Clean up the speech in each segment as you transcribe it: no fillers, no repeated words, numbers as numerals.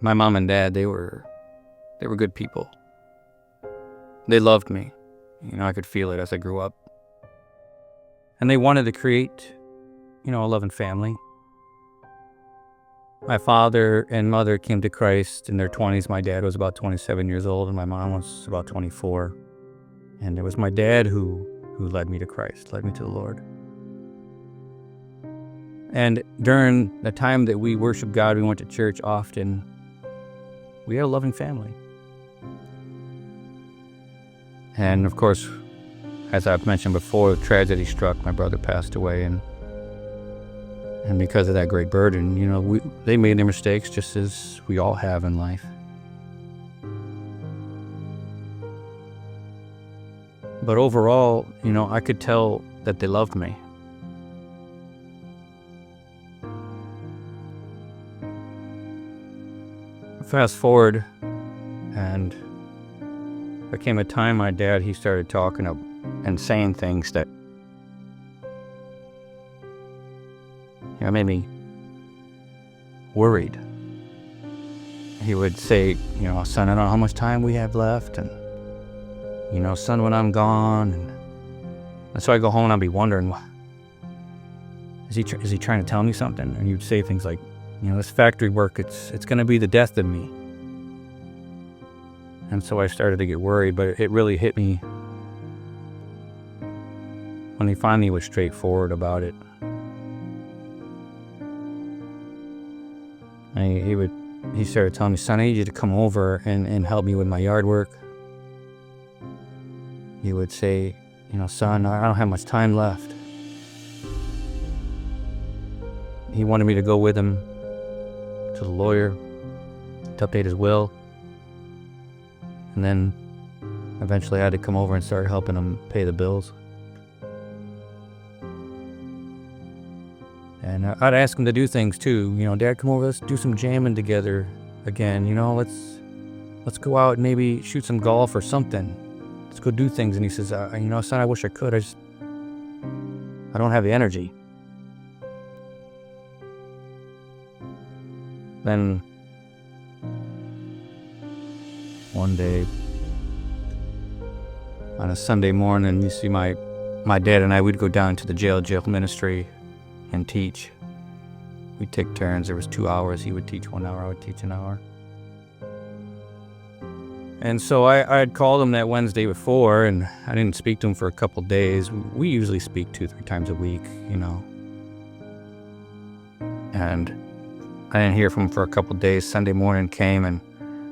my mom and dad, they were good people. They loved me. I could feel it as I grew up. And they wanted to create, a loving family. My father and mother came to Christ in their 20s. My dad was about 27 years old, and my mom was about 24. And it was my dad who led me to Christ, led me to the Lord. And during the time that we worshiped God, we went to church often. We had a loving family. And of course, as I've mentioned before, tragedy struck. My brother passed away, and because of that great burden, they made their mistakes just as we all have in life. But overall, I could tell that they loved me. Fast forward, and there came a time my dad, he started talking and saying things that made me worried. He would say, son, I don't know how much time we have left, and son, when I'm gone, and so I go home and I'll be wondering, is he trying to tell me something? And he'd say things like, this factory work, it's going to be the death of me. And so I started to get worried, but it really hit me when he finally was straightforward about it. He started telling me, son, I need you to come over and help me with my yard work. He would say, son, I don't have much time left. He wanted me to go with him to the lawyer to update his will. And then eventually I had to come over and start helping him pay the bills. And I'd ask him to do things too. Dad, come over, let's do some jamming together again. Let's go out and maybe shoot some golf or something. Let's go do things. And he says, son, I wish I could. I don't have the energy. Then one day on a Sunday morning, you see my dad and I, we'd go down to the jail ministry and teach. We'd take turns. There was 2 hours. He would teach 1 hour, I would teach an hour. And so I had called him that Wednesday before, and I didn't speak to him for a couple days. We usually speak 2-3 times a week, And I didn't hear from him for a couple days. Sunday morning came, and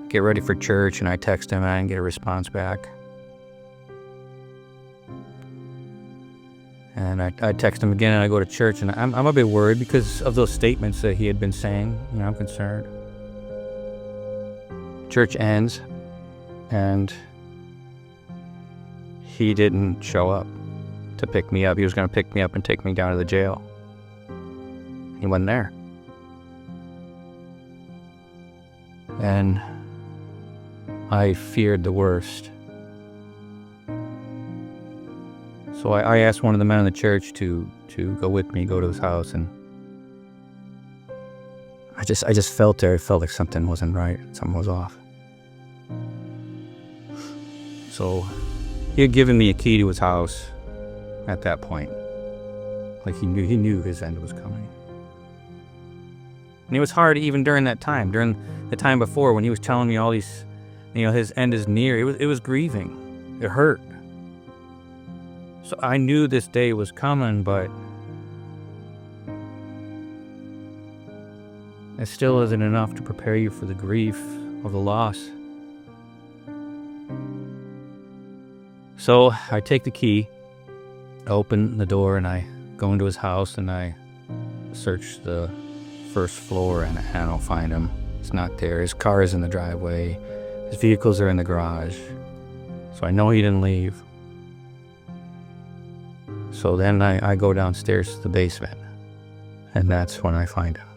get ready for church, and I text him, and I didn't get a response back. And I text him again, and I go to church, and I'm a bit worried because of those statements that he had been saying. I'm concerned. Church ends, and he didn't show up to pick me up. He was going to pick me up and take me down to the jail. He wasn't there. And I feared the worst. So I asked one of the men in the church to go with me, go to his house, and I just felt there. I felt like something wasn't right. Something was off. So he had given me a key to his house at that point. Like he knew his end was coming. And it was hard even during that time, during the time before when he was telling me all these, his end is near. It was grieving. It hurt. So I knew this day was coming, but it still isn't enough to prepare you for the grief of the loss. So I take the key, I open the door, and I go into his house, and I search the first floor, and I don't find him. It's not there. His car is in the driveway. His vehicles are in the garage. So I know he didn't leave. So then I go downstairs to the basement, and that's when I find him.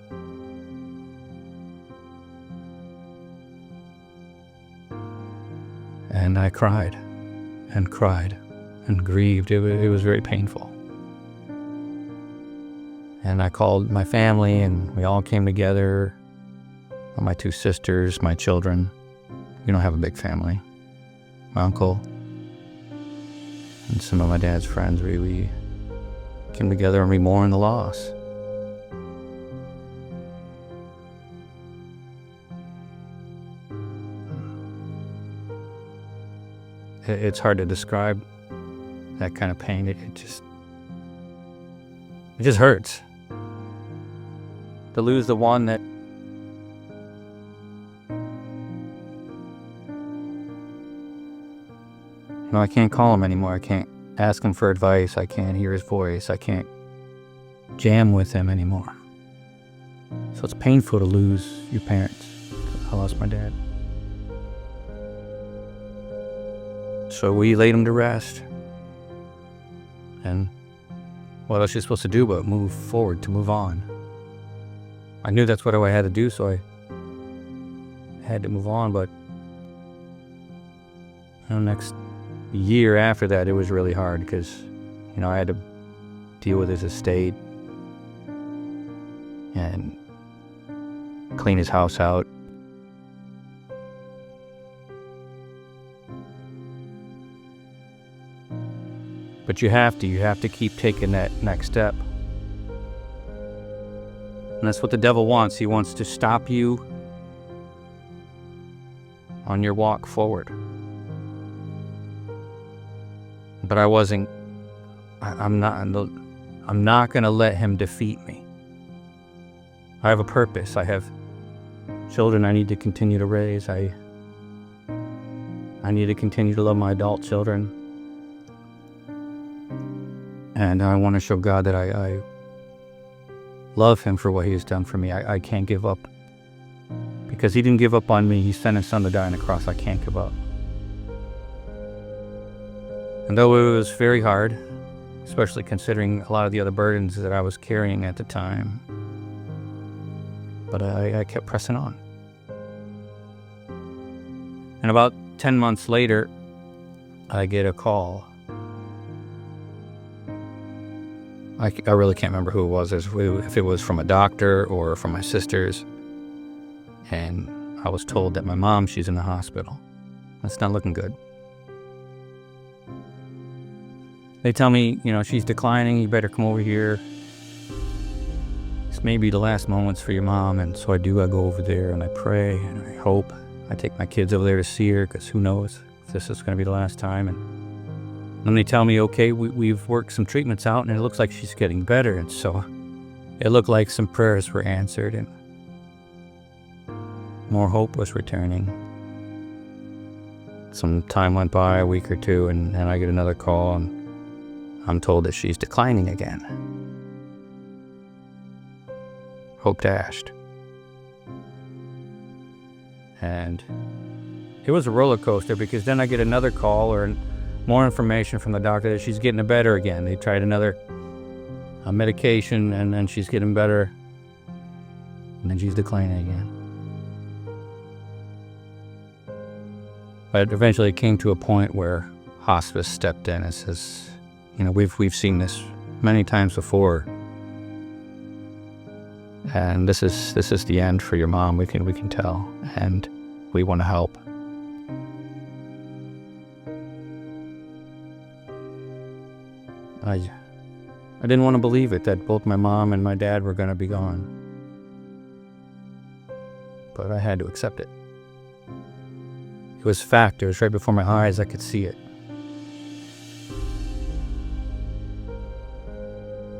And I cried and grieved. It was very painful. And I called my family, and we all came together. my two sisters, my children. We don't have a big family. My uncle and some of my dad's friends, we came together and we mourned the loss. It's hard to describe that kind of pain. It just hurts to lose the one that I can't call him anymore. I can't ask him for advice. I can't hear his voice. I can't jam with him anymore. So it's painful to lose your parents. I lost my dad. So we laid him to rest. And what else are you supposed to do but move forward, to move on? I knew that's what I had to do, so I had to move on. But next year after that, it was really hard because, I had to deal with his estate and clean his house out. But you have to keep taking that next step. And that's what the devil wants. He wants to stop you on your walk forward. But I'm not going to let him defeat me. I have a purpose. I have children I need to continue to raise. I need to continue to love my adult children. And I want to show God that I love him for what he has done for me. I can't give up. Because he didn't give up on me. He sent his son to die on the cross. I can't give up. And though it was very hard, especially considering a lot of the other burdens that I was carrying at the time, but I kept pressing on. And about 10 months later, I get a call. I really can't remember who it was, if it was from a doctor or from my sisters. And I was told that my mom, she's in the hospital. That's not looking good. They tell me, she's declining, you better come over here. This may be the last moments for your mom. And so I go over there and I pray and I hope. I take my kids over there to see her because who knows if this is going to be the last time. And then they tell me, okay, we've worked some treatments out and it looks like she's getting better. And so it looked like some prayers were answered and more hope was returning. Some time went by, a week or two, and I get another call and I'm told that she's declining again. Hope dashed. And it was a roller coaster because then I get another call or more information from the doctor that she's getting better again. They tried another medication and then she's getting better. And then she's declining again. But eventually it came to a point where hospice stepped in and says, we've seen this many times before. And this is the end for your mom. We can tell. And we want to help. I didn't want to believe it, that both my mom and my dad were going to be gone. But I had to accept it. It was fact. It was right before my eyes. I could see it.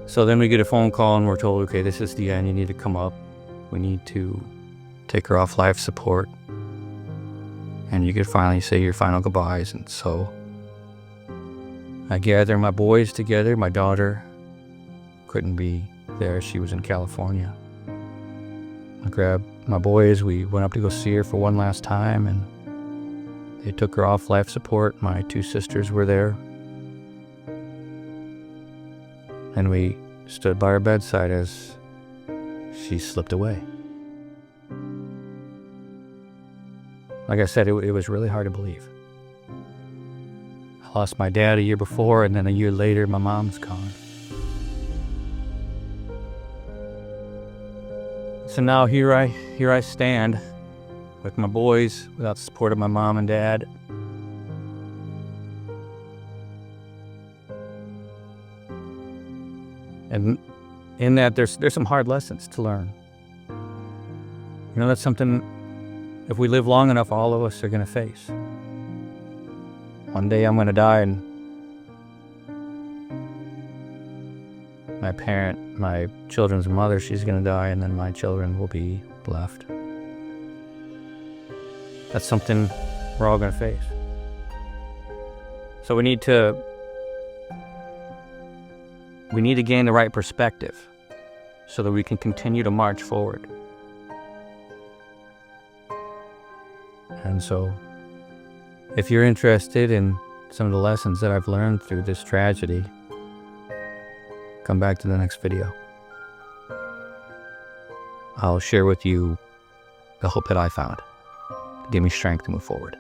So then we get a phone call and we're told, okay, this is the end. You need to come up. We need to take her off life support. And you could finally say your final goodbyes. And so I gather my boys together. My daughter couldn't be there. She was in California. I grabbed my boys. We went up to go see her for one last time. And they took her off life support. My two sisters were there. And we stood by her bedside as she slipped away. Like I said, it was really hard to believe. I lost my dad a year before, and then a year later, my mom's gone. So now here I stand with my boys without the support of my mom and dad. And in that, there's some hard lessons to learn. That's something, if we live long enough, all of us are going to face. One day I'm going to die, and my children's mother, she's going to die, and then my children will be left. That's something we're all going to face. So we need to gain the right perspective so that we can continue to march forward. And so, if you're interested in some of the lessons that I've learned through this tragedy, come back to the next video. I'll share with you the hope that I found to give me strength to move forward.